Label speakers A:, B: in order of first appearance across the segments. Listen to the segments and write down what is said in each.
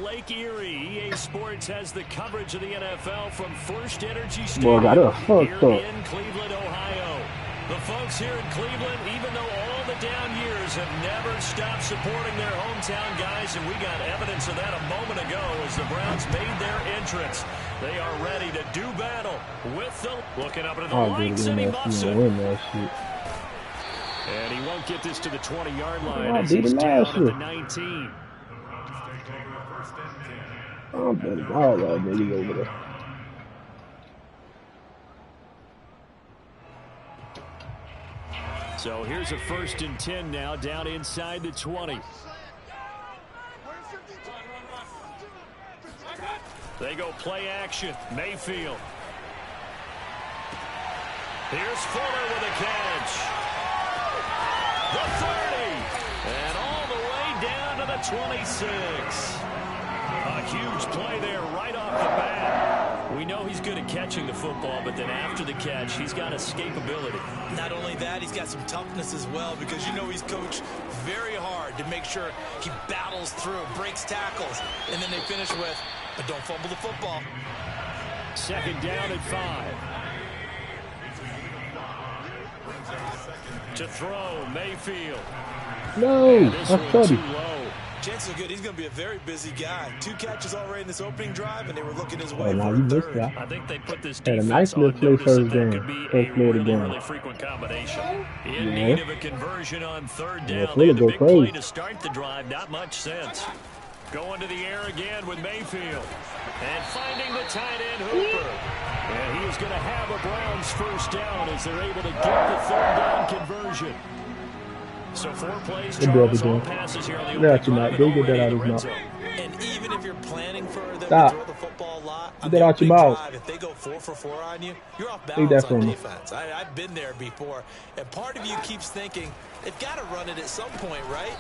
A: Lake Erie, EA Sports has the coverage of the NFL from First Energy
B: Boy,
A: Stadium
B: here
A: in Cleveland, Ohio. The folks here in Cleveland, even though all the down years, have never stopped supporting their hometown guys, and we got evidence of that a moment ago as the Browns made their entrance. They are ready to do battle with the looking up at the lights, and he muffs it. And he won't get this to the 20-yard line as he's down at the 19.
B: I'm betting all y'all niggas over there.
A: So here's a 1st and 10 now, down inside the 20. They go play action. Mayfield. Here's Fuller with a catch. The 30. And all the way down to the 26. A huge play there right off the bat. We know he's good at catching the football, but then after the catch, he's got escapability.
C: Not only that, he's got some toughness as well, because you know he's coached very hard to make sure he battles through, breaks tackles, and then they finish with, but don't fumble the football.
A: 2nd down and 5. To throw, Mayfield.
B: No, that's funny.
C: Chances are good he's going to be a very busy guy. 2 catches already in this opening drive, and they were looking his way
B: for
C: a third.
A: I think they put this
B: had a
A: defense
B: nice
A: on
B: little play
A: notice that
B: first
A: could
B: game.
A: be a really,
B: game.
A: really frequent combination. In need of a conversion on 3rd down.
B: Yeah,
A: They had a big
B: crazy.
A: play to start the drive. Not much sense. Going to the air again with Mayfield. And finding the tight end Hooper. And he is going to have a Browns 1st down as they're able to get the 3rd down conversion. So 4 plays, Charles, all passes here on the opening drive,
B: Go get that out of his mouth.
C: And even if you're planning for them to throw the football a lot,
B: get that out your mouth.
C: If they go 4 for 4 on you, you're off balance on defense. I've been there before. And part of you keeps thinking, they've got to run it at some point, right?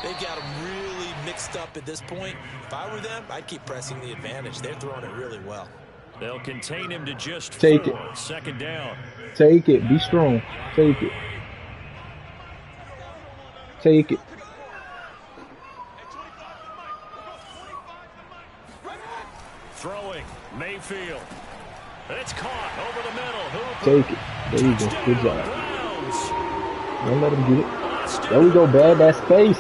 C: They've got them really mixed up at this point. If I were them, I'd keep pressing the advantage. They're throwing it really well.
A: They'll contain him to just 4.
B: Take it.
A: 2nd down.
B: Take it. Be strong. Take it. Take it.
A: Throwing. Mayfield. It's caught over the middle. Hooper.
B: Take it. There you go. Good job. Don't let him get it. There we go, bad. That space.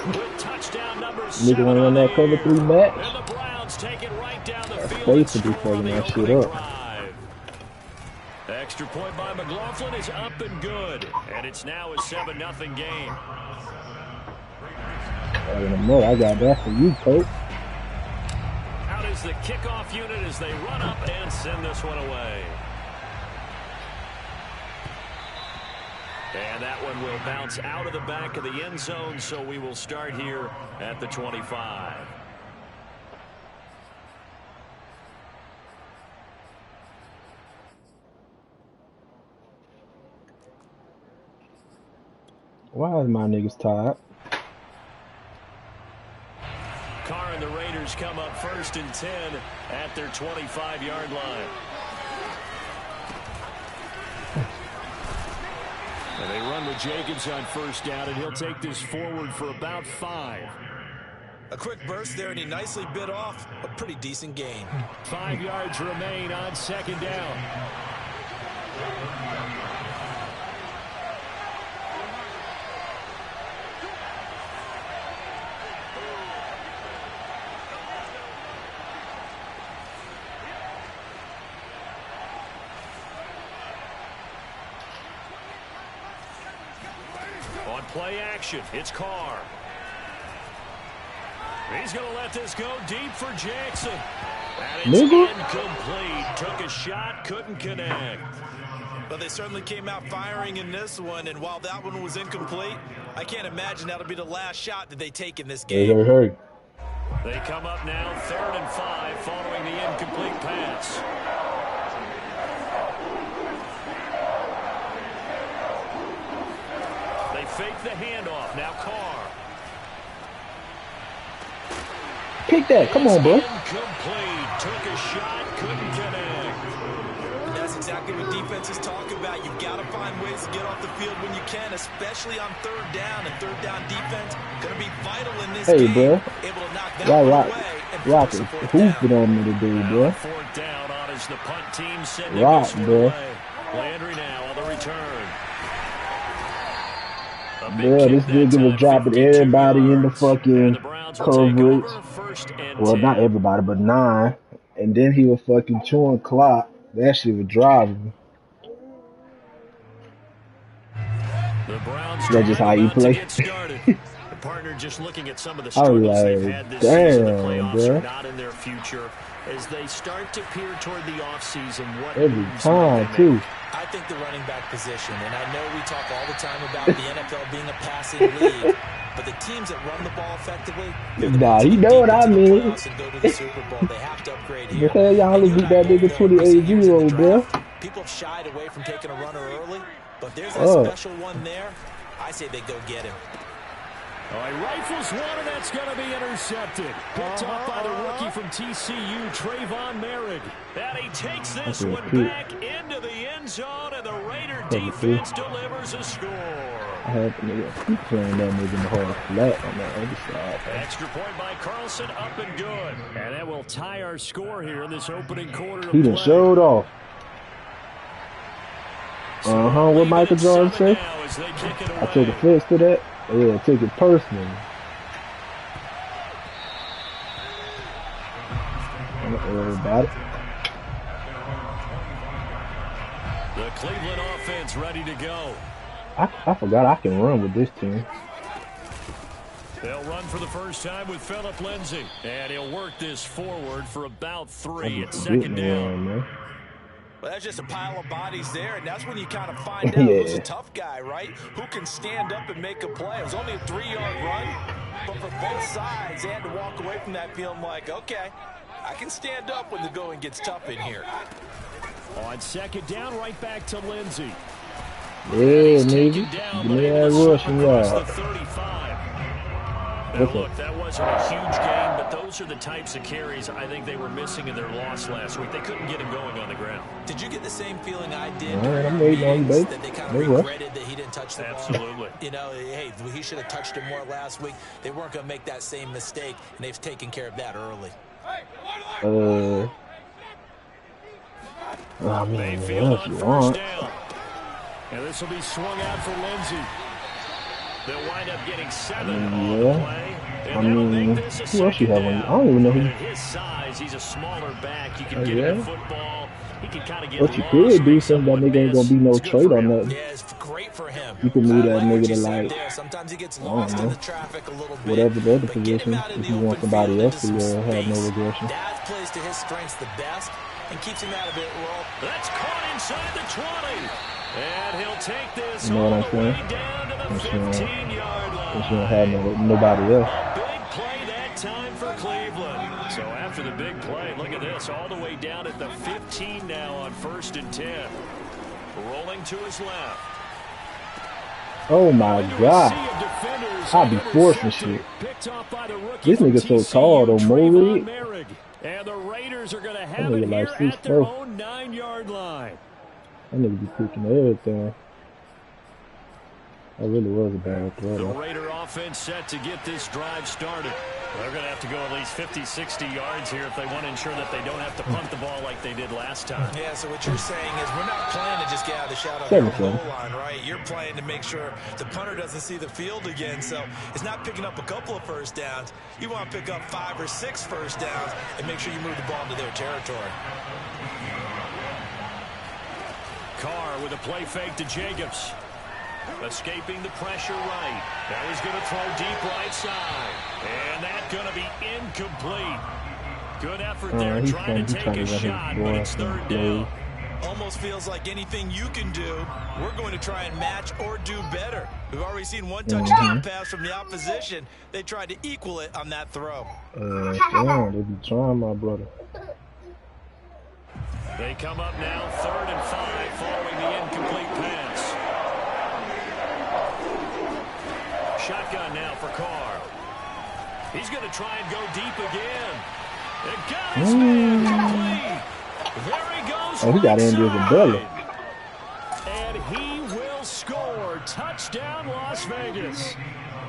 B: Nigga want to run that cover 3 match.
A: And the Browns take it right down the
B: That
A: field.
B: space will be fucking that shit up.
A: Extra point by McLaughlin is up and good. And it's now a 7-0 game.
B: I got that for you, coach.
A: Out is the kickoff unit as they run up and send this one away. And that one will bounce out of the back of the end zone, so we will start here at the 25.
B: Why is my niggas tired?
A: Carr and the Raiders come up 1st and 10 at their 25-yard line. And they run with Jacobs on 1st down, and he'll take this forward for about 5.
C: A quick burst there, and he nicely bit off a pretty decent gain.
A: 5 yards remain on 2nd down. On play action, it's Carr. He's going to let this go deep for Jackson. And it's incomplete. Took a shot, couldn't connect.
C: But they certainly came out firing in this one, and while that one was incomplete, I can't imagine that'll be the last shot that they take in this game.
B: Hey.
A: They come up now 3rd and 5 following the incomplete pass. They fake the handoff. Now Carr.
B: Pick that. Come on, bro.
A: Incomplete. Took a shot, couldn't connect.
C: And that's exactly what defenses talk about. You've got to find ways to get off the field when you can, especially on 3rd down. And 3rd down defense going to be vital in this game.
B: Bro.
C: Able to knock that one away and
B: Rock is hooping on me today, bro.
A: Fourth down on as the punt team sending
B: Rock,
A: this one
B: bro.
A: away. Landry now on the return.
B: Bro, this nigga was dropping everybody in the fucking coverage. Well, not everybody, but 9. And then he was fucking chewing clock. That shit was driving. That's just how you play.
A: Partner just looking at some of the
B: struggles
A: like, they've had this season. The playoffs are not in their future as they start to peer toward the offseason.
B: Every time, too.
C: I think the running back position, and I know we talk all the time about the NFL being a passing league, but the teams that run the ball effectively,
B: nah, you know what I mean.
C: And go to the Super Bowl. They have to upgrade here.
B: The hell y'all only beat that nigga 28-0, bro.
C: People have shied away from taking a runner early, but there's a special one there. I say they go get him.
A: All right, rifles one, and that's going to be intercepted. Picked up by the rookie from TCU, Trayvon Merrick. And he takes this one back into the end zone, and the Raider defense delivers a score.
B: I had to keep playing that nigga in the hard flat on that other side.
A: Extra point by Carlson, up and good. And that will tie our score here in this opening quarter.
B: He done showed off. What Michael Jordan say? I took offense to that. Yeah, I take it personally. I'm not worried about it.
A: The Cleveland offense ready to go.
B: I forgot I can run with this team.
A: They'll run for the first time with Phillip Lindsay. And he'll work this forward for about 3 at second down.
B: Man.
C: Well, that's just a pile of bodies there, and that's when you kind of find out who's a tough guy, right? Who can stand up and make a play. It was only a 3-yard run, but for both sides, they had to walk away from that feeling like, okay, I can stand up when the going gets tough in here.
A: On second down, right back to Lindsay.
B: Yeah, maybe. Give me that rushing yard.
A: Now, look, that wasn't a huge game, but those are the types of carries I think they were missing in their loss last week. They couldn't get him going on the ground.
C: Did you get the same feeling I did?
B: All right, I'm waiting on you, baby.
C: That they kind of regretted that he didn't touch the ball.
A: Absolutely.
C: You know, hey, he should have touched it more last week. They weren't going to make that same mistake, and they've taken care of that early.
B: Oh, man, what else you want?
A: And this will be swung out for Lindsay. They'll wind up getting 7 on the play.
B: I mean, who else you have on? I don't even know who.
A: At his size, he's a smaller back. You can get him the football. He can kind of get
B: what you could do, since that nigga ain't gonna be no trade on that.
C: Yeah, it's great for him.
B: You can move that nigga to like,
C: sometimes he gets lost in the traffic a little bit.
B: Whatever the other position, if you want somebody else to have no regression.
C: That plays to his strengths the best and keeps him out of it. Well,
A: that's caught inside the 20. And he'll take this
B: you know what I'm saying?
A: Down to the 15-yard line.
B: She don't have nobody else.
A: A big play that time for Cleveland. So after the big play, look at this, all the way down at the 15 now on 1st and 10. Rolling to his left.
B: Oh my God. I'll be forcing shit. This nigga so tall though, Murray.
A: And the Raiders are going to have it here at their own 9-yard line.
B: That nigga be picking everything. That really was a bad throw.
A: The Raider offense set to get this drive started. They're going to have to go at least 50, 60 yards here if they want to ensure that they don't have to punt the ball like they did last time.
C: Yeah, so what you're saying is we're not playing to just get out of the shadow of the goal line, right? You're playing to make sure the punter doesn't see the field again. So it's not picking up a couple of first downs. You want to pick up 5 or 6 first downs and make sure you move the ball into their territory.
A: Carr with a play fake to Jacobs. Escaping the pressure right. Now he's going to throw deep right side. And that's going to be incomplete. Good effort there trying to take a shot, but it's 3rd down.
C: Almost feels like anything you can do, we're going to try and match or do better. We've already seen one touchdown pass from the opposition. They tried to equal it on that throw.
B: Damn, they be trying, my brother.
A: They come up now 3rd and 5 following the incomplete pass. Shotgun now for Carr. He's going to try and go deep again. It got his man complete. There he goes.
B: Oh, he got Andy Isabella.
A: And he will score. Touchdown, Las Vegas.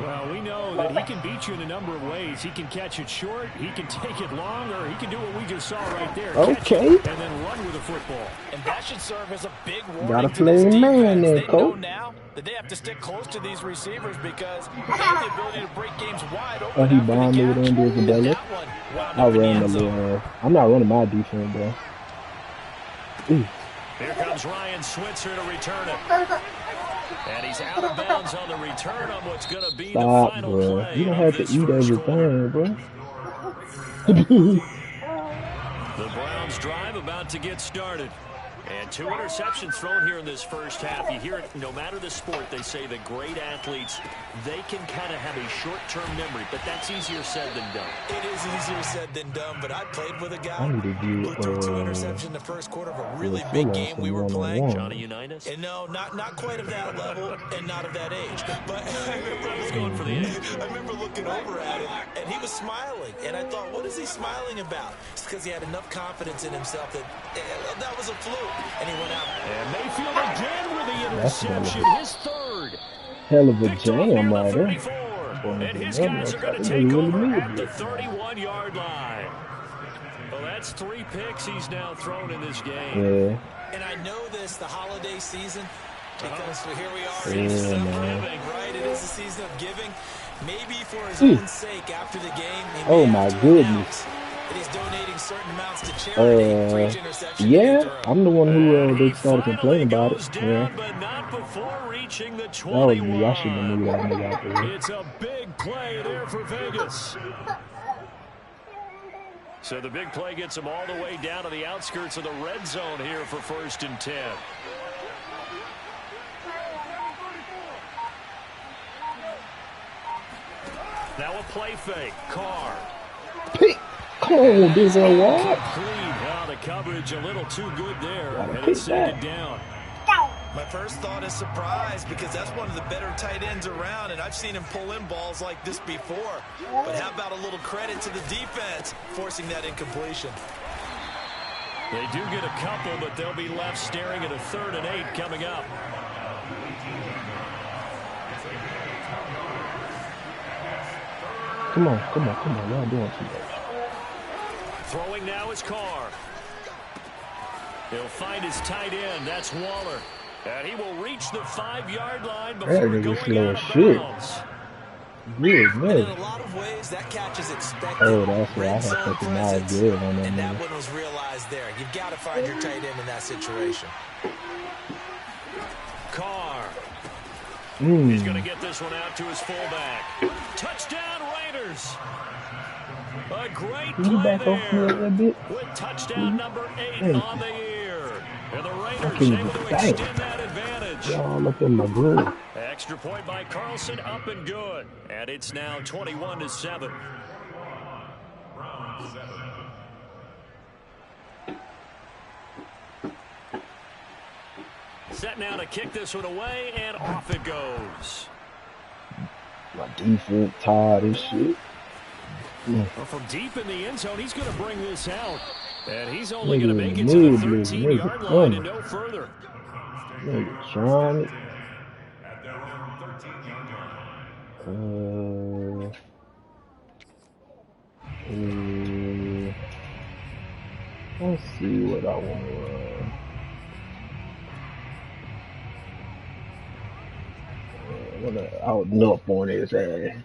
A: Well, we know that he can beat you in a number of ways. He can catch it short, he can take it long, or he can do what we just saw right there. Catch it and then run with the football.
C: And that should serve as a big warning
B: Gotta
C: to this
B: play man
C: defense.
B: there,
C: They know
B: coach.
C: now that they have to stick close to these receivers because they have the ability to break games wide open.
B: Oh, he bombed me with Isabella. I ran the little. I'm not running my defense, bro.
A: Here comes Ryan Switzer to return it. And he's out of bounds on the return on what's going to be the final play.
B: You don't have to eat everything, bro.
A: The Browns drive about to get started. And 2 interceptions thrown here in this first half. You hear it, no matter the sport, they say that great athletes, they can kind of have a short-term memory, but that's easier said than done.
C: It is easier said than done, but I played with a guy who threw 2 interceptions in the first quarter of a really big game we were playing.
A: Johnny Unitas?
C: And no, not quite of that level and not of that age. But I was
A: going for the age.
C: I remember looking over at him, and he was smiling. And I thought, what is he smiling about? It's because he had enough confidence in himself that that was a fluke. And he went out.
A: And Mayfield again with the interception, his third.
B: Hell of a jam right there.
A: And his guys are going to take over at the 31-yard line. Well, that's 3 picks he's now thrown in this game.
B: Yeah.
C: And I know this, the holiday season, because here we are in giving, right? It is a season of giving. Maybe for his own sake after the game, he
B: my goodness.
C: He's donating certain amounts to charity.
B: Yeah, I'm the one who they started complaining about it. Yeah.
A: But not before reaching the 21.
B: That was me. I shouldn't have moved that nigga out there.
A: It's a big play there for Vegas. So the big play gets him all the way down to the outskirts of the red zone here for 1st and 10. Now a play fake. Carr.
B: Come on, Denzel Ward.
A: The coverage a little too good there. And it's 2nd down.
C: My first thought is surprise because that's one of the better tight ends around, and I've seen him pull in balls like this before. But how about a little credit to the defense forcing that incompletion?
A: They do get a couple, but they'll be left staring at a 3rd and 8 coming up.
B: Come on. Y'all doing too much.
A: Throwing now is Carr. He'll find his tight end. That's Waller. And he will reach the 5-yard line before going out of bounds.
B: Weird, man.
C: In a lot of ways, that catch is expected.
B: Oh, that's why I had such a nice good on that.
C: And that one was realized there. You've got to find your tight end in that situation.
A: Carr. He's going to get this one out to his fullback. Touchdown, Raiders. A great play there with touchdown number 8 on the year. And the Raiders able to extend that advantage.
B: Y'all look in my groove.
A: Extra point by Carlson, up and good. And it's now 21-7. Set now to kick this one away, and off it goes.
B: My defense tired and shit.
A: Well, from deep in the end zone, he's going to bring this out. And he's only going to make it to the 13-yard line and no further.
B: Nigga trying it. Let's see what I want to run. Out and up on his ass.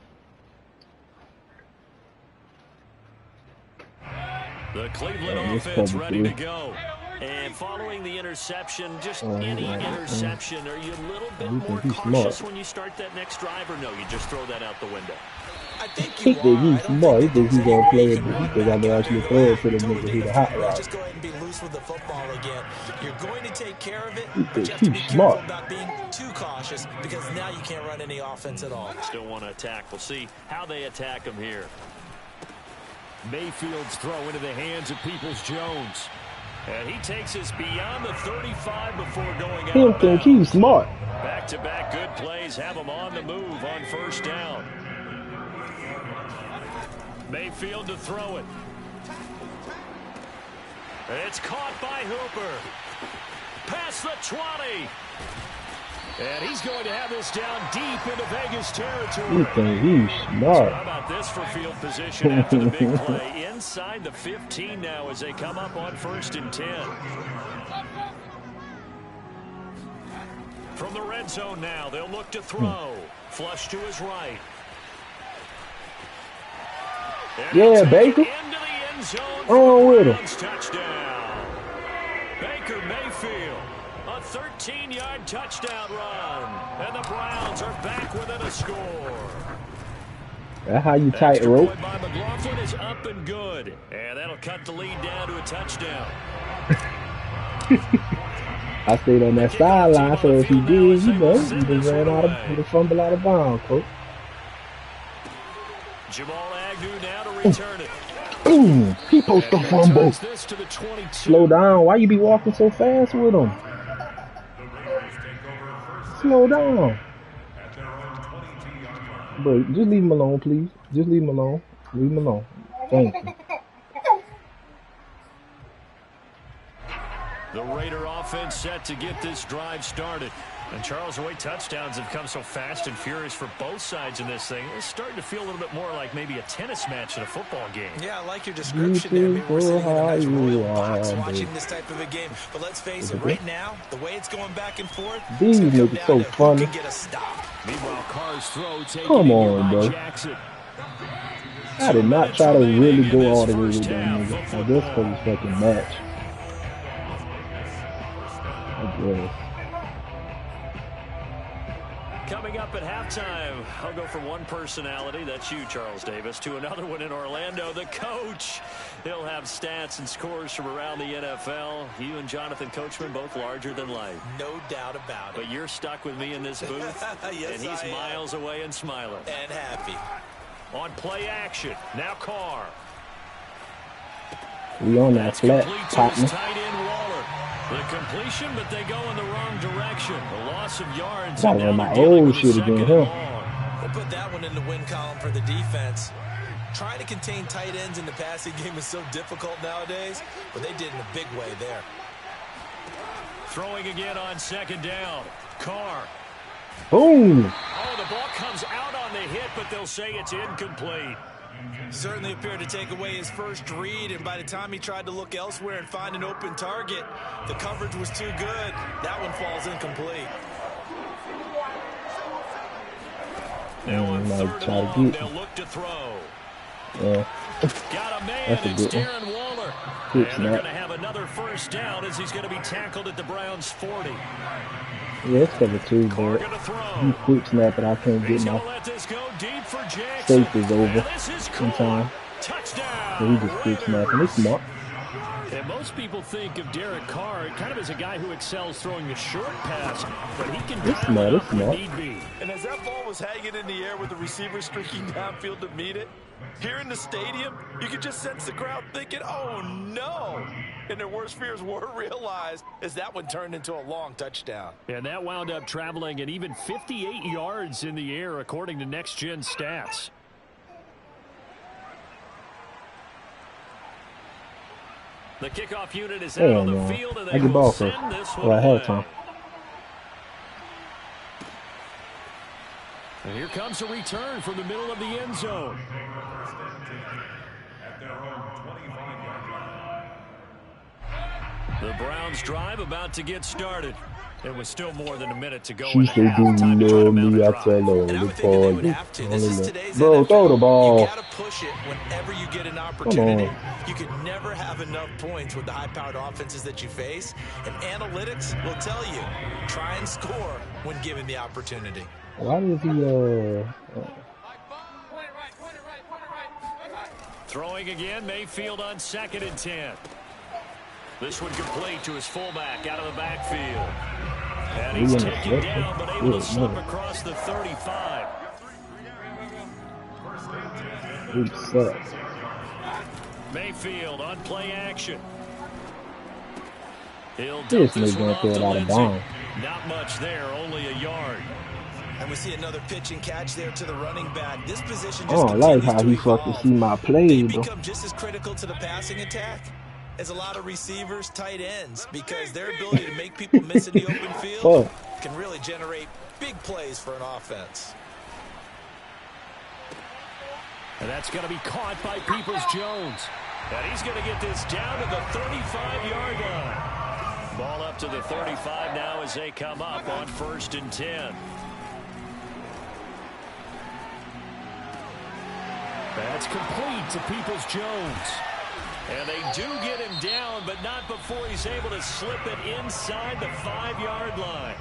A: The Cleveland offense ready to go. And following the interception, just any interception, are you a little bit more cautious when you start that next drive, or no, you just throw that out the window?
C: I think
B: He think he's smart. He think he's going to play it. He think I'm going to actually throw it to the nigga who's a hot rod.
C: Just go ahead and be loose with the football again. You're going to take care of it,
B: He
C: but you
B: think
C: have to be
B: he's
C: careful
B: smart.
C: about being too cautious because now you can't run any offense at all.
A: Still want to attack. We'll see how they attack him here. Mayfield's throw into the hands of Peoples-Jones. And he takes us beyond the 35 before going out.
B: He don't think he's smart.
A: Back-to-back good plays have him on the move on 1st down. Mayfield to throw it. It's caught by Hooper. Past the 20. And he's going to have this down deep into Vegas territory.
B: You think he's smart.
A: So how about this for field position after the big play? Inside the 15 now as they come up on 1st and 10. From the red zone now, they'll look to throw. Flush to his right. And
B: yeah, Baker.
A: Into the end zone
B: oh, with him.
A: Touchdown. Baker Mayfield. A 13-yard touchdown run. And the Browns are back within a score.
B: That's how you tight rope.
A: Extra point by McLaughlin is up and good. And that'll cut the lead down to a touchdown.
B: I stayed on that sideline, so if he did, you know, he just ran out of the fumble out of bounds, coach.
A: Jamal Agnew now to return it.
B: Boom! He post the fumble. Slow down. Why you be walking so fast with him? Slow down. Bro, just leave him alone, please. Just leave him alone. Leave him alone. Thank you.
A: The Raider offense set to get this drive started. And Charles, the way touchdowns have come so fast and furious for both sides in this thing, it's starting to feel a little bit more like maybe a tennis match in a football game.
C: Yeah, I like your description there. I mean, we're sitting in a nice royal box watching this type of a game. But let's face it, right now, the way it's going back and forth,
B: these niggas so funny.
C: Get a stop.
A: Meanwhile, Carr's throw taken
B: come on, bro.
A: Jackson.
B: I did not try to really go all the way with that nigga. I guess for this fucking match. I guess.
A: Coming up at halftime, I'll go from one personality, that's you, Charles Davis, to another one in Orlando, the coach. He'll have stats and scores from around the NFL. You and Jonathan Coachman, both larger than life.
C: No doubt about it.
A: But you're stuck with me in this booth,
C: yes,
A: and he's miles away and smiling.
C: And happy.
A: On play action, now Carr.
B: We on that flat, partner.
A: Tight end Waller. The completion, but they go in the wrong direction. A loss of yards.
B: That was my old shit again, huh?
C: We'll put that one in the win column for the defense. Trying to contain tight ends in the passing game is so difficult nowadays, but they did in a big way there.
A: Throwing again on 2nd down. Carr.
B: Boom.
A: Oh, the ball comes out on the hit, but they'll say it's incomplete.
C: Certainly appeared to take away his first read, and by the time he tried to look elsewhere and find an open target, the coverage was too good. That one falls incomplete.
A: Now on 3rd and long, they'll look to throw.
B: Yeah.
A: Got a man,
B: That's a
A: it's
B: good one.
A: Darren Waller.
B: Good
A: And they're going to have another 1st down as he's going to be tackled at the Browns' 40.
B: Yeah, it's cover 2, but you quick snap it, I can't get my safe is over sometime.
A: Touchdown.
B: So he just quick snapping. It's smart.
A: And most people think of Derek Carr kind of as a guy who excels throwing the short pass, but he can dial it up when need be.
C: And as that ball was hanging in the air with the receiver streaking downfield to meet it, here in the stadium, you could just sense the crowd thinking, oh no! And their worst fears were realized as that one turned into a long touchdown.
A: And that wound up traveling at even 58 yards in the air, according to Next Gen Stats. The kickoff unit is out on the field, and they will send this one away. And here comes a return from the middle of the end zone. The Browns drive about to get started. There was still more than a minute to go.
B: She said, "Do you love me?" I tell her, "Bro, throw the ball."
C: You gotta push it whenever you get an opportunity. You can never have enough points with the high-powered offenses that you face, and analytics will tell you, try and score when given the opportunity.
B: Why does he
A: Throwing again, Mayfield on 2nd and 10. This one complete to his fullback out of the backfield. And he's taken down, but able to slip across the 35. Mayfield on play action. He'll dump this one off to Lindsay. Not much there, only a yard.
C: And we see another pitch and catch there to the running back. This position
B: just I like how he fucking see my play,
C: bro. Become just as critical to the passing attack is a lot of receivers, tight ends, because their ability to make people miss in the open field can really generate big plays for an offense.
A: And that's going to be caught by Peoples-Jones. And he's going to get this down to the 35-yard line. Ball up to the 35 now as they come up on 1st and 10. That's complete to Peoples-Jones. And they do get him down, but not before he's able to slip it inside the 5-yard line.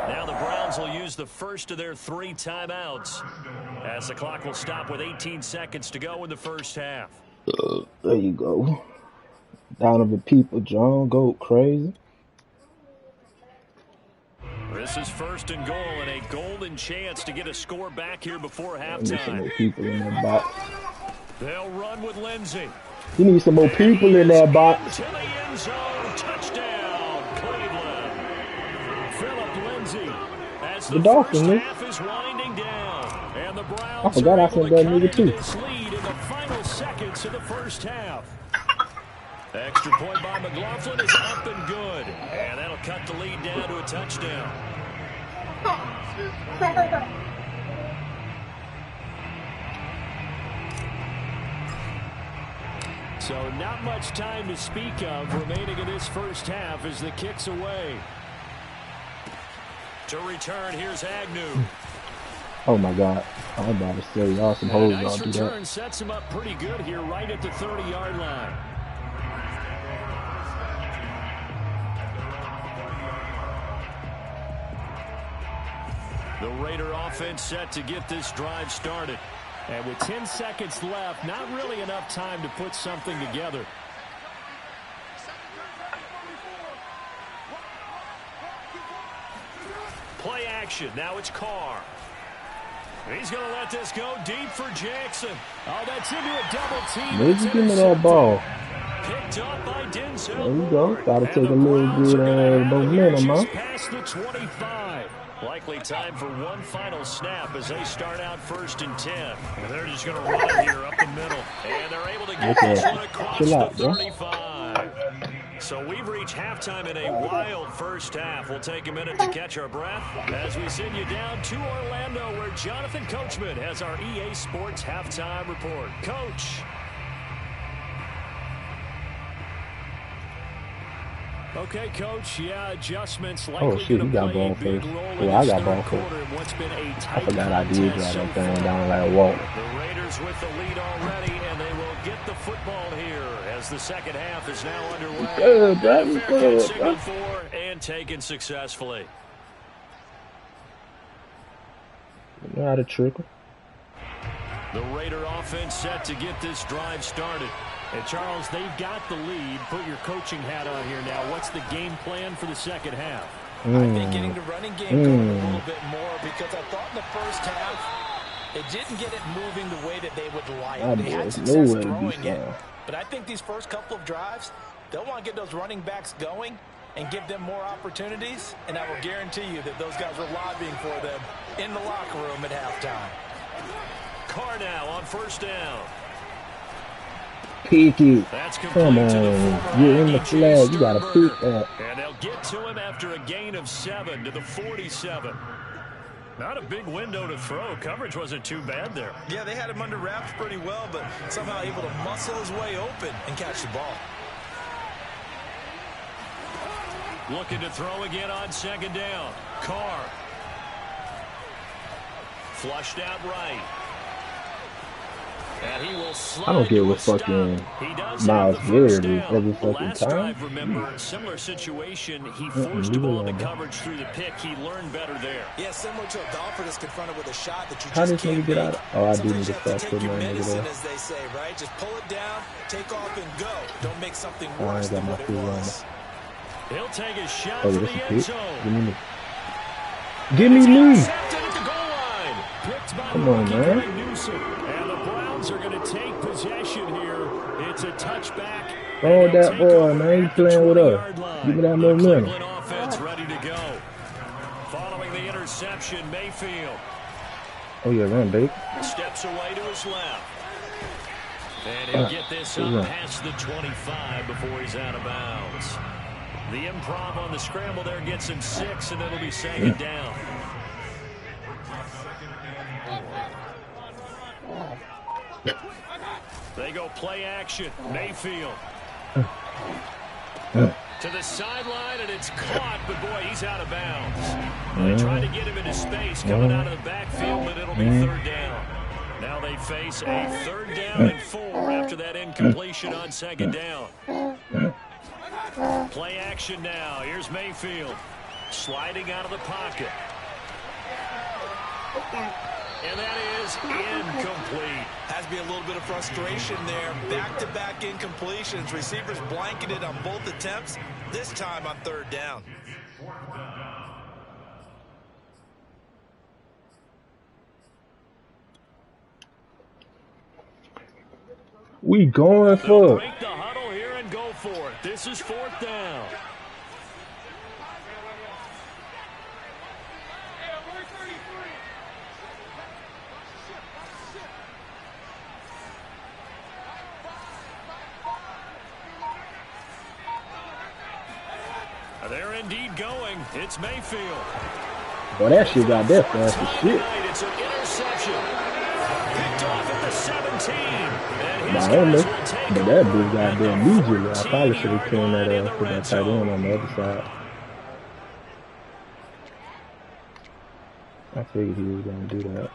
A: Now the Browns will use the first of their 3 timeouts as the clock will stop with 18 seconds to go in the first half.
B: There you go. Donovan Peoples-Jones go crazy.
A: This is 1st and goal and a golden chance to get a score back here before halftime.
B: Some more people in that box.
A: They'll run with Lindsey.
B: You need some more people in that box.
A: To the end zone. Touchdown, Cleveland. Philip Lindsey as the first half is winding down. And the Browns
B: I forgot I sent that nigga too.
A: this lead in the final seconds of the first half. Extra point by McLaughlin is up and good. And that'll cut the lead down to a touchdown. So not much time to speak of remaining in this first half as the kick's away. To return, here's Agnew.
B: Oh my God. I'm about to say y'all some hoes
A: Nice
B: y'all do that.
A: return sets him up pretty good here right at the 30-yard line. The Raider offense set to get this drive started. And with 10 seconds left, not really enough time to put something together. Play action. Now it's Carr. He's going to let this go deep for Jackson. Oh, that's into a double team.
B: Maybe give me that ball.
A: Picked up by Denzel.
B: There you go. Gotta take a little bit momentum, huh?
A: Past the 25. Likely time for one final snap as they start out 1st and 10. And they're just going to run here up the middle. And they're able to get this one across the 35. So we've reached halftime in a wild first half. We'll take a minute to catch our breath as we send you down to Orlando where Jonathan Coachman has our EA Sports halftime report. Coach. Okay, Coach. Yeah, adjustments likely
B: shit, you got ball first. Well, I got ball first. I forgot I did drive that thing down like a walk.
A: The Raiders with the lead already, and they will get the football here as the second half is now underway. Fair catch signaled for and taken successfully.
B: You know how to trickle.
A: The Raider offense set to get this drive started. And, Charles, they've got the lead. Put your coaching hat on here now. What's the game plan for the second half?
C: I think getting the running game going a little bit more because I thought in the first half it didn't get it moving the way that they would like. They had success throwing it. But I think these first couple of drives, they'll want to get those running backs going and give them more opportunities. And I will guarantee you that those guys were lobbying for them in the locker room at halftime.
A: Carr now on 1st down.
B: Pick it. Come on. You're in the flag. You got to pick that.
A: And they'll get to him after a gain of 7 to the 47. Not a big window to throw. Coverage wasn't too bad there.
C: Yeah, they had him under wraps pretty well, but somehow able to muscle his way open and catch the ball.
A: Looking to throw again on 2nd down. Carr. Flushed out right. And he will
B: I don't get what fucking Miles Garrett is every fucking
A: last
B: time.
A: Drive, remember, similar situation. He forced the ball into coverage through the pick. He learned better there.
C: Yeah, similar to a golfer that's confronted with a shot that you
B: How
C: just
B: did he
C: can't
B: get
C: make.
B: out? Oh, I
C: Sometimes
B: didn't
C: you
B: get
C: have
B: that
C: to
B: put
C: take your
B: my nigga
C: medicine,
B: there.
C: as they say, right? Just pull it down, take off, and go. Don't make something
B: Oh, I
C: worse
B: ain't got
C: than
B: my
C: what it
B: food on.
C: was.
A: He'll take a shot
B: Oh,
A: for
B: this
A: the
B: is
A: end
B: it.
A: zone.
B: Give me me. Give me me.
A: Intercepted at the goal line. Picked by
B: Come on, man.
A: Greg Newsom. And the Browns are going to take possession here. It's a touchback.
B: Oh, that boy, man. He playing with us. Give me that
A: The
B: momentum.
A: Cleveland offense ready to go. Following the interception, Mayfield
B: Oh, yeah, run, babe.
A: steps away to his left. And he'll get this up past the 25 before he's out of bounds. The improv on the scramble there gets him 6, and it'll be second down. They go play action. Mayfield. To the sideline, and it's caught, but boy, he's out of bounds. They tried to get him into space coming out of the backfield, but it'll be third down. Now they face a third down and 4 after that incompletion on second down. Play action now. Here's Mayfield sliding out of the pocket. And that is incomplete.
C: Has to be a little bit of frustration there. Back-to-back incompletions. Receivers blanketed on both attempts, this time on third down.
B: We going for it.
A: Break the huddle here and go for it. This is fourth down. They're indeed going. It's Mayfield.
B: Boy, that shit got that fast as shit.
A: It's an interception. Picked off at the 17.
B: Nah, I don't know. But that dude got there immediately. I probably should have came that for that tight end on the other side. I figured he was going to do that.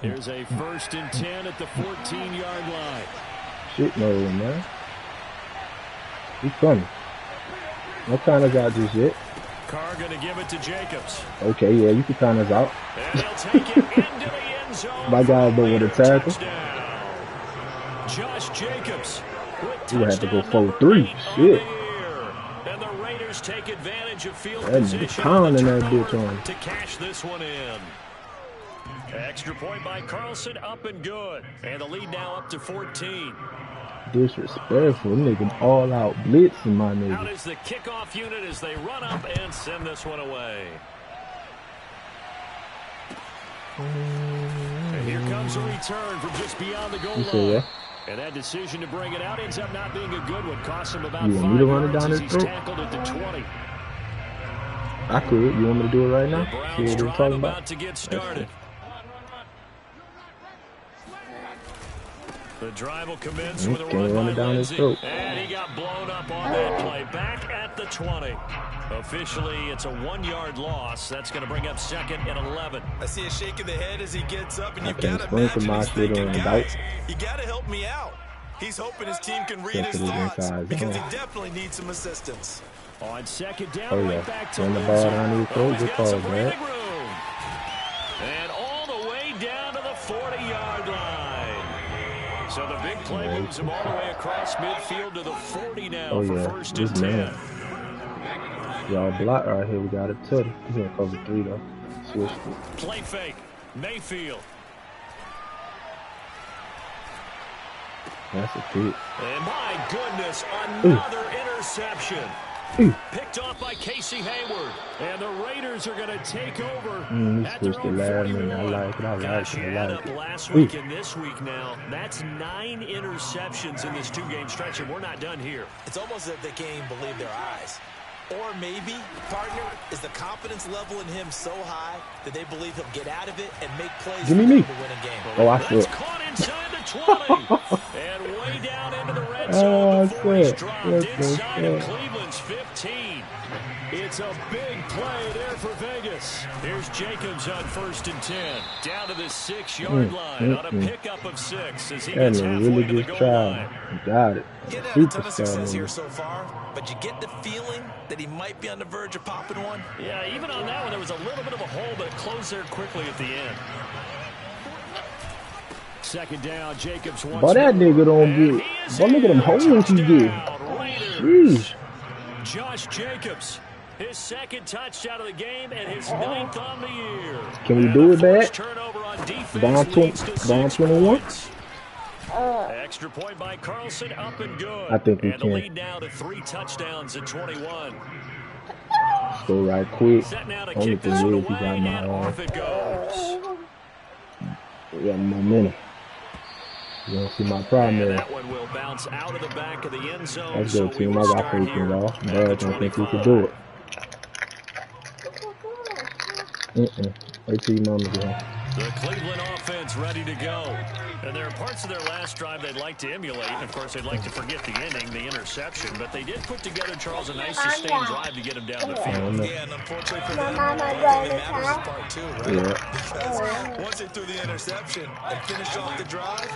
A: Here's a 1st and 10 at the 14-yard line.
B: Shit, no, man. He's funny. No kind of got just yet.
A: Carr going to give it to Jacobs.
B: Okay, yeah, you can count us out.
A: And he'll take it into the end zone.
B: My guy go with a tackle.
A: Josh Jacobs.
B: You have to go 4-3. Shit.
A: And the Raiders take advantage of field
B: That's
A: position
B: pounding that bitch on.
A: to cash this one in. Extra point by Carlson, up and good. And the lead now up to 14.
B: Disrespectful. Nigga all out blitzing my nigga.
A: Out is the kickoff unit as they run up and send this one away. And here comes a return from just beyond the goal line.
B: Yeah.
A: And that decision to bring it out ends up not being a good one. Costs him about 5
B: you want me to run it
A: yards
B: down
A: as
B: his
A: he's
B: throat?
A: tackled at the 20.
B: I could. You want me to do it right now?
A: The Browns
B: See what we're
A: drive
B: talking
A: about
B: about?
A: to get started. The drive will commence with a run by Lindsey. And he got blown up on that play. Back at the 20. Officially, it's a 1-yard loss. That's going to bring up second and 11.
C: I see a shake of the head as he gets up, and you've
B: can't
C: got to imagine
B: my
C: he's
B: shit
C: thinking,
B: on
C: guys, you got to help me out. He's hoping his team can read his thoughts because he definitely needs some assistance.
A: On second down, right back to
B: Turn the
A: Lindsey.
B: ball down his throat. Good call, man.
A: And all the way down to the 40-yard line. So the big play moves him all the way across midfield to the 40 now for 1st and 10.
B: Y'all block right here. We got a tutty. He's going to cover 3, though. Switched it.
A: Play fake. Mayfield.
B: That's a pick.
A: And my goodness, another interception. Picked off by Casey Hayward. And the Raiders are going to take over at their own 41.
B: I like it.
A: Gosh, you add up last week and this week now. That's 9 interceptions in this 2-game stretch, and we're not done here.
C: It's almost as if they can't even believe their eyes. Or maybe, partner, is the confidence level in him so high that they believe he'll get out of it and make plays
B: Give me
C: to win
B: me.
C: a game.
B: Oh, I
A: That's
B: feel.
A: caught inside the 20. And way down into the red zone before he's dropped inside of Cleveland's 15. It's a big play there for Vegas. Here's Jacobs on 1st and 10. Down to the 6-yard line on a pickup of 6 as he gets halfway to the goal line.
B: Got it.
C: Getting had a ton of success here so far, but you get the feeling that he might be on the verge of popping one.
A: Yeah, even on that one, there was a little bit of a hole, but it closed there quickly at the end. Second down, Jacobs once
B: Boy, that nigga don't get. Boy, look at them holes he get. Jeez.
A: Josh Jacobs, his 2nd touchdown of the game and his 9th on the year.
B: Can we do it back?
A: Turnover on defense
B: Down 21?
A: Extra point by Carlson, up and good.
B: I think we
A: and
B: can.
A: the lead now to 3 touchdowns at 21.
B: Go right quick.
A: Set now to
B: Only
A: kick
B: thing
A: this one
B: is, he
A: away,
B: got my
A: and off it goes.
B: We got momentum. You don't see my problem there.
A: That one will bounce out of the back of the end zone.
B: Let's go, team. I got faith in y'all. Dad don't think we can do it. Wait till your mama get home.
A: The Cleveland offense ready to go. And there are parts of their last drive they'd like to emulate. And, of course, they'd like to forget the ending, the interception. But they did put together, Charles, a nice sustained drive to get them down the field.
C: Yeah, and unfortunately for them, I think it matters this part too, right?
B: Yeah.
C: Because once they threw the interception and finished off the drive,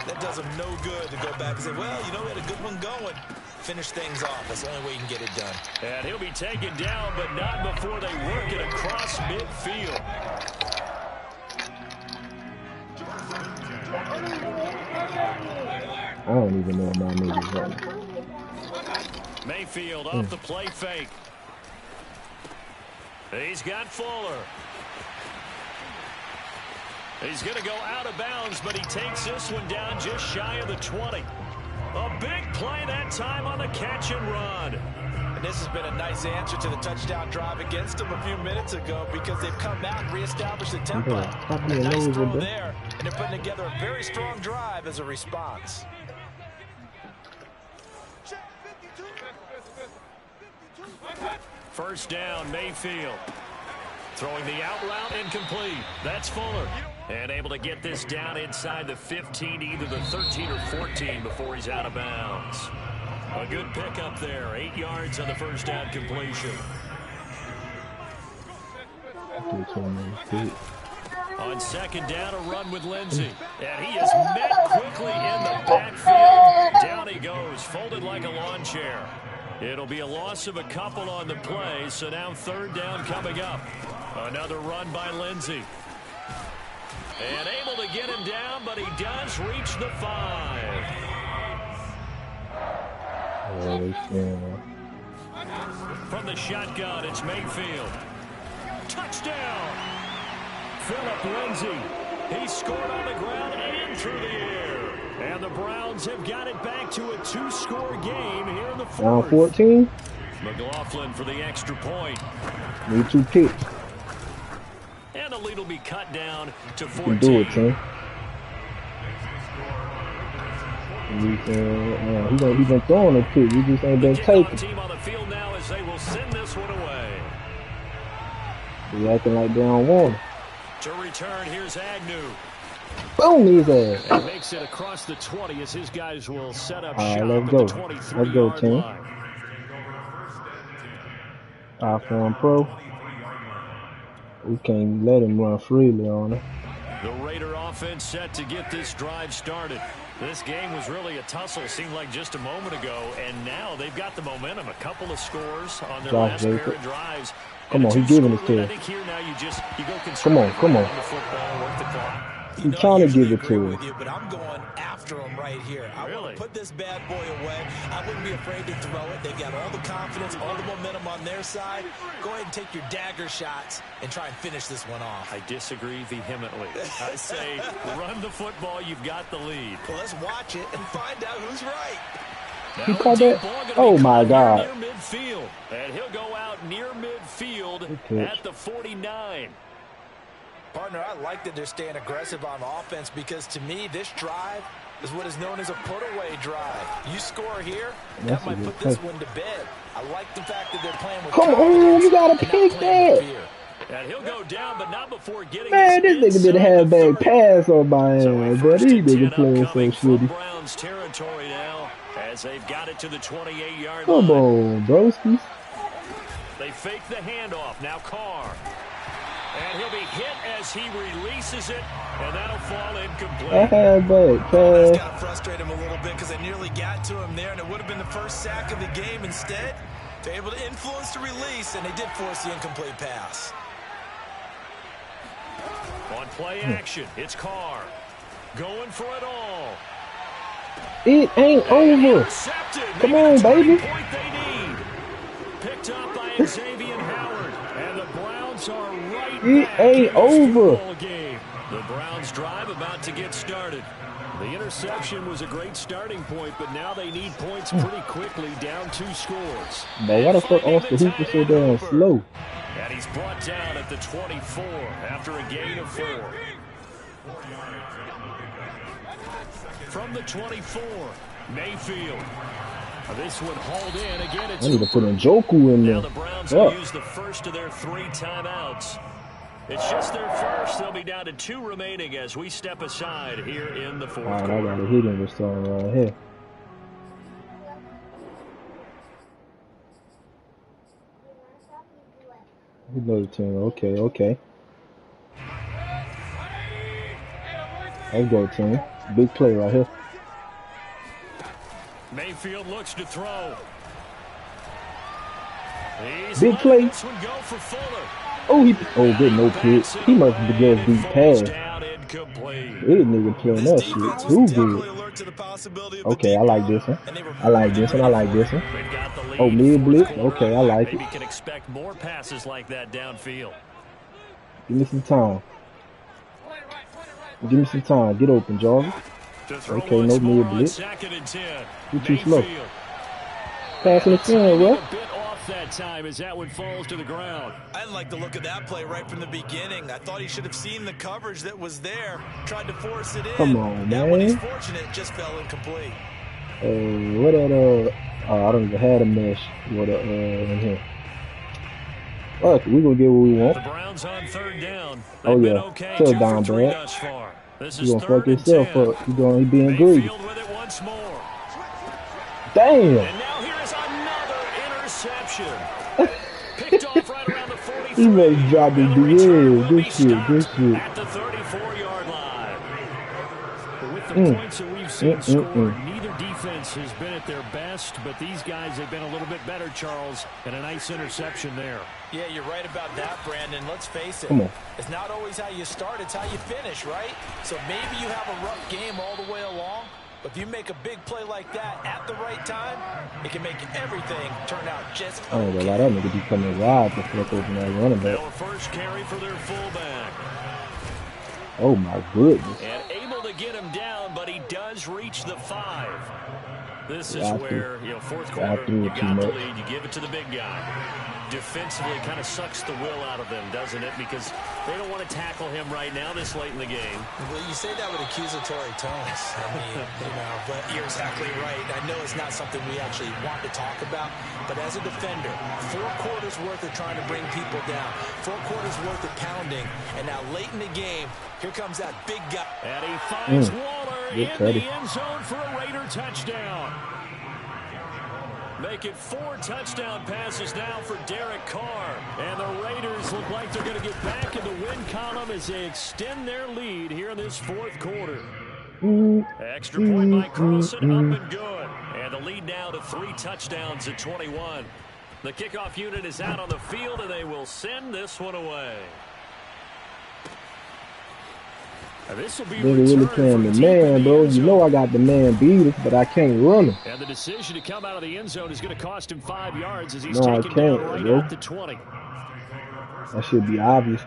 C: that does them no good to go back and say, well, you know, we had a good one going. Finish things off. That's the only way you can get it done.
A: And he'll be taken down, but not before they work it across midfield.
B: I don't even know my niggas running.
A: Mayfield off the play fake. He's got Fuller. He's going to go out of bounds, but he takes this one down just shy of the 20. A big play that time on the catch and run.
C: And this has been a nice answer to the touchdown drive against them a few minutes ago because they've come out and reestablished the tempo. A nice throw there, and they're putting together a very strong drive as a response.
A: First down, Mayfield. Throwing the out route incomplete. That's Fuller. And able to get this down inside the 15, either the 13 or 14 before he's out of bounds. A good pickup there. 8 yards on the first down completion. On second down, a run with Lindsey. And he is met quickly in the backfield. Down he goes, folded like a lawn chair. It'll be a loss of a couple on the play, so now third down coming up. Another run by Lindsey. And able to get him down, but he does reach the 5. From the shotgun, it's Mayfield. Touchdown! Phillip Lindsey. He scored on the ground and through the air. And the Browns have got it back to a 2-score game here in the fourth.
B: Round 14.
A: McLaughlin for the extra point.
B: Need 2 kicks.
A: And the lead will be cut down to 14.
B: You can do it, Tim. He's been throwing a kick. You just ain't been taking.
A: Team on the field now as they will send this one away.
B: He's acting like they don't want it.
A: To return, here's Agnew.
B: Boom, his ass.
A: And makes it across the 20 as his guys will set up shop
B: let's
A: at
B: go.
A: the 23-yard
B: team.
A: line.
B: iPhone Pro. We can't let him run freely on it.
A: The Raider offense set to get this drive started. This game was really a tussle, seemed like just a moment ago, and now they've got the momentum. A couple of scores on their last pair of drives.
B: Come on, he's giving it to
A: I
B: him.
A: think here now you go
B: come on.
A: the football, work the clock.
B: He's trying to give it to him.
C: But I'm going after him right here. I want to put this bad boy away. I wouldn't be afraid to throw it. They've got all the confidence, all the momentum on their side. Go ahead and take your dagger shots and try and finish this one off.
A: I disagree vehemently. I say run the football. You've got the lead.
C: Well, let's watch it and find out who's right.
B: He caught that? Oh, my God.
A: Near midfield. And he'll go out near midfield at the 49.
C: Partner, I like that they're staying aggressive on offense because, to me, this drive is what is known as a put-away drive. You score here, that might put this one to bed. I like the fact that they're playing with
B: Come on, you got to pick that.
A: And he'll go down, but not before getting
B: Man, this nigga did a halfback pass on my ass, but these niggas playing so shitty.
A: Browns territory now as they've got it to the 28-yard
B: line. Come on, broskies.
A: They fake the handoff. Now Carr. And he'll be hit as he releases it, and that'll fall incomplete.
C: That's got to frustrate him a little bit because they nearly got to him there, and it would have been the first sack of the game. Instead, they're able to influence the release, and they did force the incomplete pass.
A: On play action, it's Carr. Going for it all.
B: It ain't over. Come on, baby.
A: Picked up by Xavier Howard, and the Browns are right
B: it
A: back
B: ain't over.
A: Game. The Browns drive about to get started. The interception was a great starting point, but now they need points pretty quickly, down 2 scores.
B: But why the fuck Austin Hooper so damn slow?
A: And he's brought down at the 24 after a gain of 4. From the 24, Mayfield. This one hauled in. Again, it's
B: I need to put Njoku in there.
A: Now the Browns will use the first of their 3 timeouts. It's just their first. They'll be down to 2 remaining as we step aside here in the 4th quarter.
B: I got a hit in this song right here. Another team. Okay. Let's go, team. Big play right here.
A: Mayfield looks to throw.
B: Big play. Oh, good, no pitch. He must be just deep pass. This nigga playing that shit too good. Okay, I like this one. I like this one. Oh, mid blitz. Okay, I like it.
A: Maybe can expect more passes like that downfield.
B: Give me some time. Get open, Jarvis. Okay, no mid blitz. You're too slow. Passing the field, bro.
A: That time as that one falls to the ground.
C: I didn't like the look of that play right from the beginning. I thought he should have seen the coverage that was there, tried to force it in.
B: Come on, man.
C: When he's fortunate, it just fell incomplete.
B: What that I don't even have a mesh. What in here? Okay, we're gonna get what we want.
A: The Browns on 3rd down.
B: Oh yeah,
A: okay,
B: touchdown, Brad. You gonna fuck yourself up. He being greedy. Damn.
A: And now here is another interception. Picked off right around the 43.
B: He may drop his DL. Good shit.
A: At the 34-yard line. But with the points that we've seen scored, neither defense has been at their best, but these guys have been a little bit better, Charles, and a nice interception there. Yeah, you're right about that, Brandon. Let's face it.
B: Come on.
C: It's not always how you start, it's how you finish, right? So maybe you have a rough game all the way along, but if you make a big play like that at the right time, it can make everything turn out just okay.
B: I ain't gonna lie, that nigga be coming wide to flip over that running back.
A: Their first carry for their fullback.
B: Oh my goodness.
A: And able to get him down, but he does reach the 5. This is where, 4th quarter, you got the lead, you give it to the big guy. Defensively kind of sucks the will out of them, doesn't it? Because they don't want to tackle him right now this late in the game. Well, you say that with accusatory tones. I mean, but you're exactly right. I know it's not something we actually want to talk about, but as a defender, 4 quarters worth of trying to bring people down, 4 quarters worth of pounding, and now late in the game, here comes that big guy. And he finds Waller in the end zone for a Raider touchdown. Make it 4 touchdown passes now for Derek Carr. And the Raiders look like they're going to get back in the win column as they extend their lead here in this 4th quarter. Extra point by Carlson, up and good. And the lead now to 3 touchdowns at 21. The kickoff unit is out on the field, and they will send this one away. This will be
B: really playing the man, bro. You know I got the man beat, but I can't run him.
A: And the decision to come out of the end zone is going to cost him 5 yards as he's taken down right at the 20.
B: That should be obvious.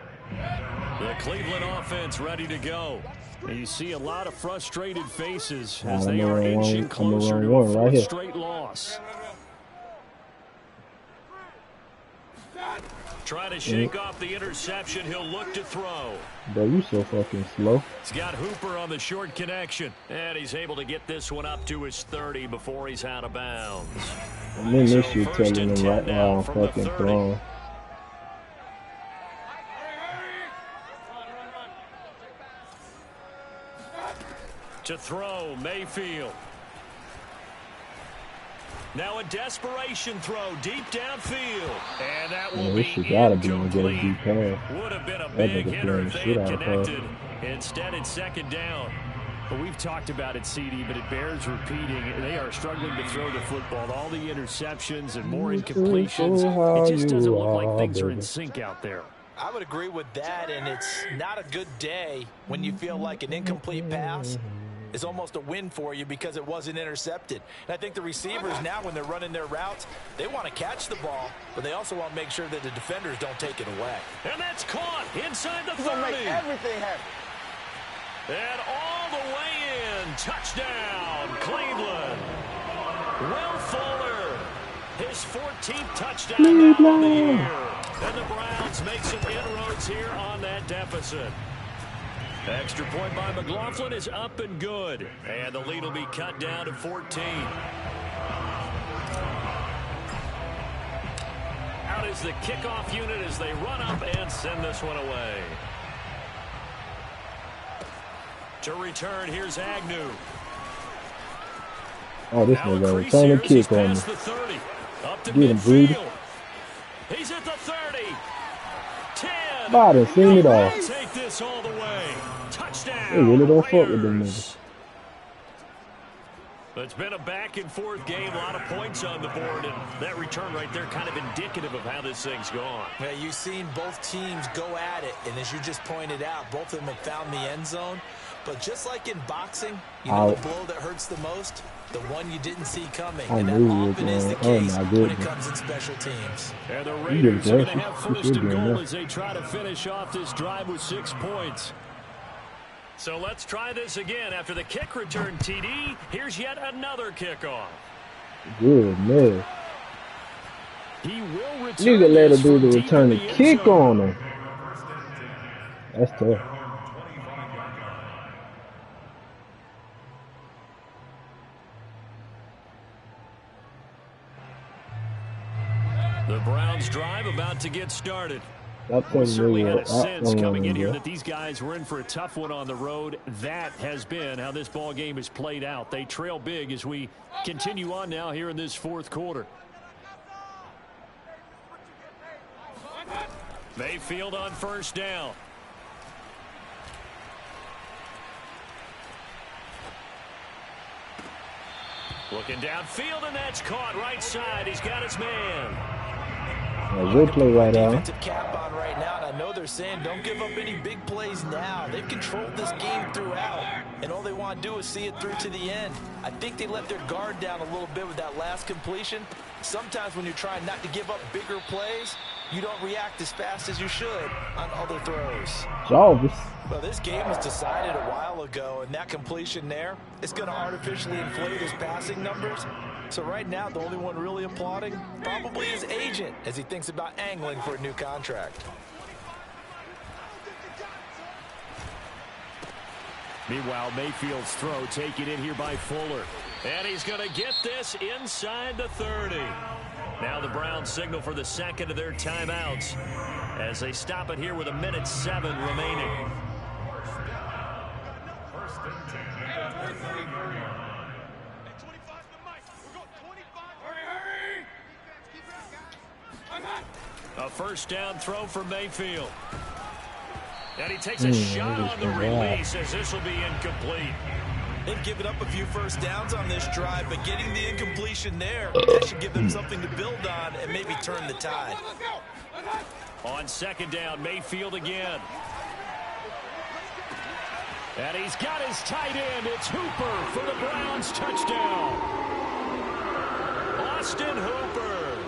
A: The Cleveland offense ready to go. And you see a lot of frustrated faces as they are inching closer to a 4th straight loss. Try to shake off the interception. He'll look to throw.
B: Bro, you so fucking slow.
A: He's got Hooper on the short connection. And he's able to get this one up to his 30 before he's out of bounds.
B: And then this shit telling him right now I'm fucking throwing.
A: To throw, Mayfield. Now a desperation throw deep downfield. And that will be incomplete. Would have been a big hitter if they had connected. Instead, it's 2nd down. But we've talked about it, CD, but it bears repeating. They are struggling to throw the football. All the interceptions and more incompletions. It just doesn't look like things are in sync out there. I would agree with that, and it's not a good day when you feel like an incomplete pass is almost a win for you because it wasn't intercepted. And I think the receivers now, when they're running their routes, they want to catch the ball, but they also want to make sure that the defenders don't take it away. And that's caught inside the 30.
D: Make everything happen.
A: And all the way in. Touchdown, Cleveland. Will Fuller, his 14th touchdown now of the year. And the Browns make some inroads here on that deficit. Extra point by McLaughlin is up and good. And the lead will be cut down to 14. Out is the kickoff unit as they run up and send this one away. To return, here's Agnew.
B: Oh, this nigga return the kick on me. Get him, Breed.
A: He's at the 30. 10.
B: Madden seen it all.
A: Take this all the way. Touchdown.
B: They really don't fuck with them niggas.
A: It's been a back-and-forth game, a lot of points on the board, and that return right there kind of indicative of how this thing's gone.
C: Yeah, you've seen both teams go at it, and as you just pointed out, both of them have found the end zone. But just like in boxing, you know the blow that hurts the most? The one you didn't see coming. And that often is the case when it comes in special teams.
A: And the Raiders are going to have first and goal as they try to finish off this drive with 6 points. So let's try this again. After the kick return TD, here's yet another kickoff.
B: Good man.
A: He will return.
B: Nigga let her do the return the kick on him. That's tough.
A: The Browns drive about to get started.
B: We
A: certainly had a sense coming in here that these guys were in for a tough one on the road. That has been how this ball game has played out. They trail big as we continue on now here in this fourth quarter. Mayfield on first down. Looking downfield, and that's caught right side. He's got his man.
B: Good play right now.
C: Defensive cap on right now, and I know they're saying don't give up any big plays now. They've controlled this game throughout, and all they want to do is see it through to the end. I think they let their guard down a little bit with that last completion. Sometimes when you're trying not to give up bigger plays, you don't react as fast as you should on other throws.
B: Jarvis.
C: Well, this game was decided a while ago, and that completion there is going to artificially inflate his passing numbers. So right now, the only one really applauding probably his agent as he thinks about angling for a new contract.
A: Meanwhile, Mayfield's throw taken in here by Fuller. And he's going to get this inside the 30. Now the Browns signal for the second of their timeouts as they stop it here with 1:07 remaining. A first down throw for Mayfield. And he takes a shot on the release as this will be incomplete.
C: They've given up a few first downs on this drive, but getting the incompletion there, that should give them something to build on and maybe turn the tide.
A: On second down, Mayfield again. And he's got his tight end. It's Hooper for the Browns touchdown. Austin Hooper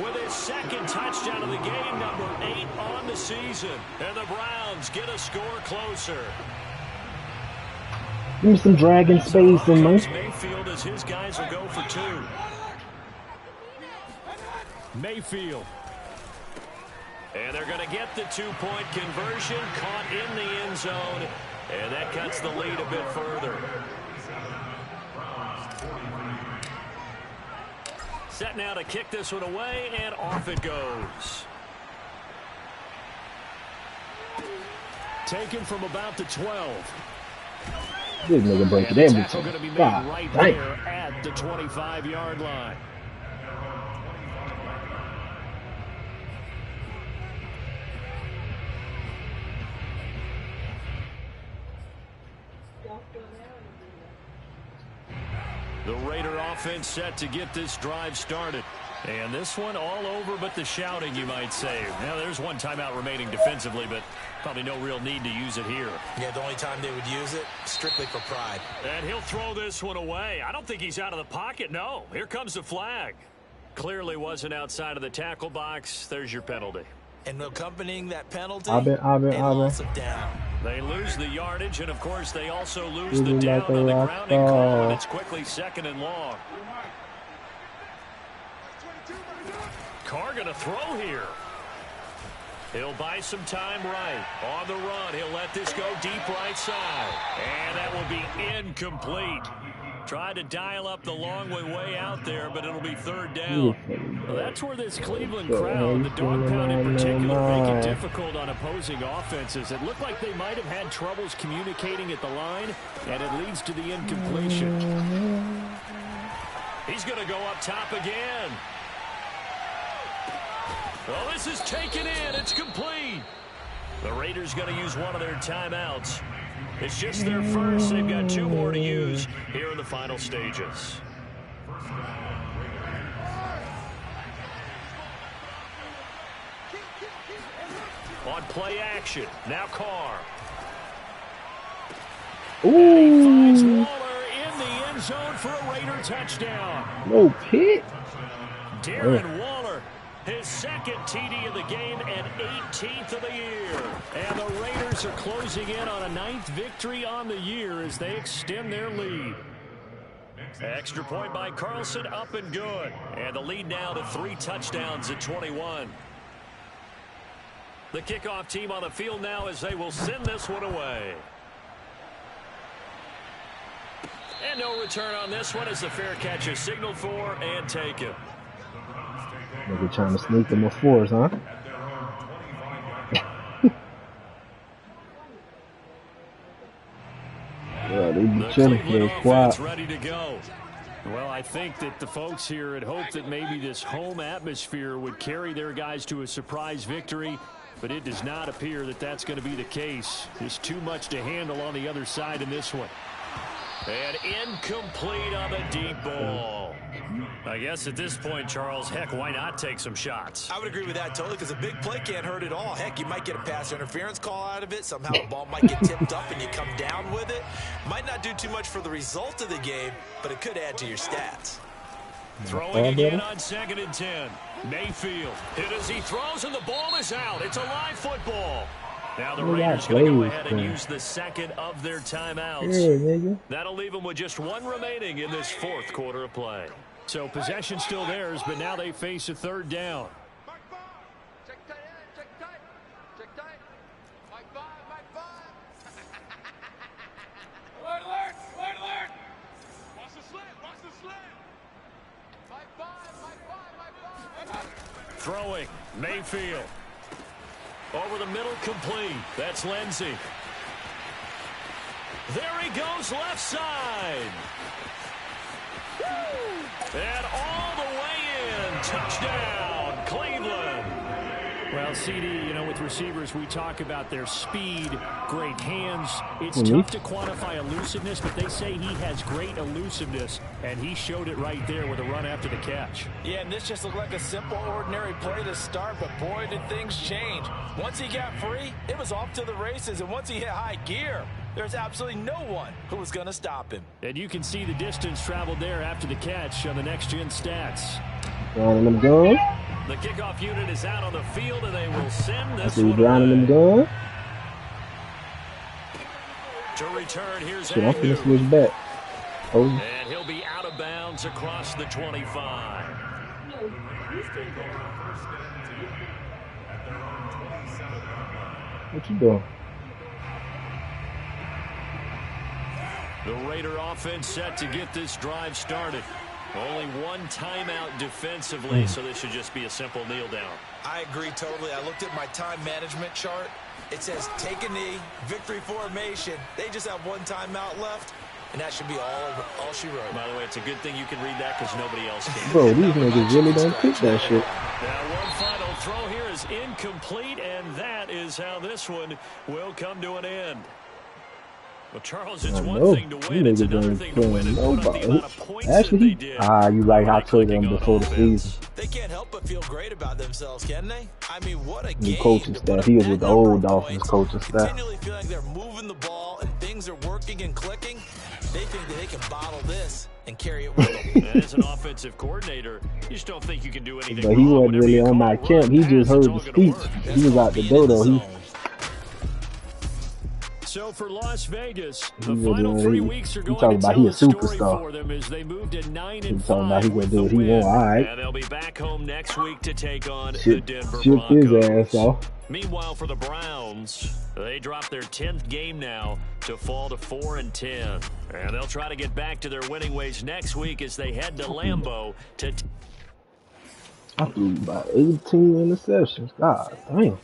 A: with his second touchdown of the game, number 8 on the season. And the Browns get a score closer.
B: Give me some dragon space in there.
A: Mayfield as his guys will go for 2. Mayfield. And they're going to get the 2-point conversion, caught in the end zone. And that cuts the lead a bit further. Set now to kick this one away, and off it goes. Taken from about the 12.
B: This nigga break it every time. God,
A: right there at the 25-yard line. The Raider offense set to get this drive started. And this one all over but the shouting, you might say. Now, there's one timeout remaining defensively, but probably no real need to use it here.
C: Yeah, the only time they would use it, strictly for pride.
A: And he'll throw this one away. I don't think he's out of the pocket. No, here comes the flag. Clearly wasn't outside of the tackle box. There's your penalty.
C: And accompanying that penalty,
B: loss
C: of down.
A: They lose the yardage, and of course they also lose the down on the grounding call, and it's quickly second and long. Carr going to throw here. He'll buy some time right. On the run, he'll let this go deep right side. And that will be incomplete. Tried to dial up the long way out there, but it'll be third down. Well, that's where this Cleveland crowd, the dog pound in particular, make it difficult on opposing offenses. It looked like they might have had troubles communicating at the line, and it leads to the incompletion. He's going to go up top again. Well, this is taken in. It's complete. The Raiders going to use one of their timeouts. It's just their first. They've got 2 more to use here in the final stages. On play action. Now Carr.
B: Ooh.
A: And he finds Waller in the end zone for a Raider touchdown.
B: No pick.
A: Darren Waller, his second TD of the game and 18th of the year. And the Raiders are closing in on a 9th victory on the year as they extend their lead. Extra point by Carlson, up and good. And the lead now to 3 touchdowns at 21. The kickoff team on the field now as they will send this one away. And no return on this one as the fair catch is signaled for and taken.
B: They're trying to sneak them with 4s, huh? Yeah, they be chilling for their squad.
A: Ready to go. Well, I think that the folks here had hoped that maybe this home atmosphere would carry their guys to a surprise victory, but it does not appear that that's going to be the case. There's too much to handle on the other side in this one. And incomplete on the deep ball. I guess at this point, Charles, heck, why not take some shots?
C: I would agree with that totally, because a big play can't hurt at all. Heck, you might get a pass interference call out of it. Somehow the ball might get tipped up and you come down with it. Might not do too much for the result of the game, but it could add to your stats.
A: Throwing again on 2nd and 10. Mayfield hit as he throws, and the ball is out. It's a live football. Now the Raiders going to go ahead and use the second of their timeouts. That'll leave them with just 1 remaining in this 4th quarter of play. So possession still theirs, but now they face a 3rd down. Throwing, Mayfield. Over the middle, complete. That's Lindsey. There he goes, left side. And all the way in. Touchdown, Cleveland. Well, CD, you know, with receivers, we talk about their speed, great hands. It's tough to quantify elusiveness, but they say he has great elusiveness, and he showed it right there with a run after the catch.
D: Yeah, and this just looked like a simple, ordinary play to start, but boy, did things change. Once he got free, it was off to the races, and once he hit high gear, there's absolutely no one who was going to stop him.
A: And you can see the distance traveled there after the catch on the next-gen stats. The kickoff unit is out on the field, and they will send this one away. To return, here's Agnew.
B: Back.
A: And he'll be out of bounds across the 25.
B: What you doing?
A: The Raider offense set to get this drive started. Only 1 timeout defensively, so this should just be a simple kneel down.
C: I agree totally. I looked at my time management chart. It says take a knee, victory formation. They just have 1 timeout left, and that should be all she wrote.
A: By the way, it's a good thing you can read that because nobody else can.
B: Bro, these niggas really don't pick that shit.
A: Now, one final throw here is incomplete, and that is how this one will come to an end. Well, Charles, it's one thing to win, it's another thing to win and put up the amount of points that they did.
B: You like how I told them before the season.
C: They can't help but feel great about themselves, can they? I mean, what a
B: New
C: game.
B: coaching staff. He was with the old Dolphins coaching staff.
C: Continually feeling like they're moving the ball and things are working and clicking. They think that they can bottle this and carry it with them.
A: And as an offensive coordinator, you just don't think you can do anything.
B: But he wasn't really on my camp. He just heard the speech. He was out the door, though.
A: so for Las Vegas,
B: He
A: the
B: gonna
A: final
B: do
A: 3
B: it.
A: weeks are
B: He
A: going
B: talking
A: to
B: about
A: tell
B: he a
A: a story
B: superstar.
A: for them as they move to 9-5
B: Talking about he gonna
A: with
B: do
A: the
B: what he
A: win.
B: want. All right.
A: And they'll be back home next week to take on the
B: Ship
A: Denver
B: his
A: Broncos.
B: ass off.
A: Meanwhile, for the Browns, they dropped their 10th game now to fall to 4-10. And they'll try to get back to their winning ways next week as they head to Lambeau to...
B: I threw about 18 interceptions. God damn.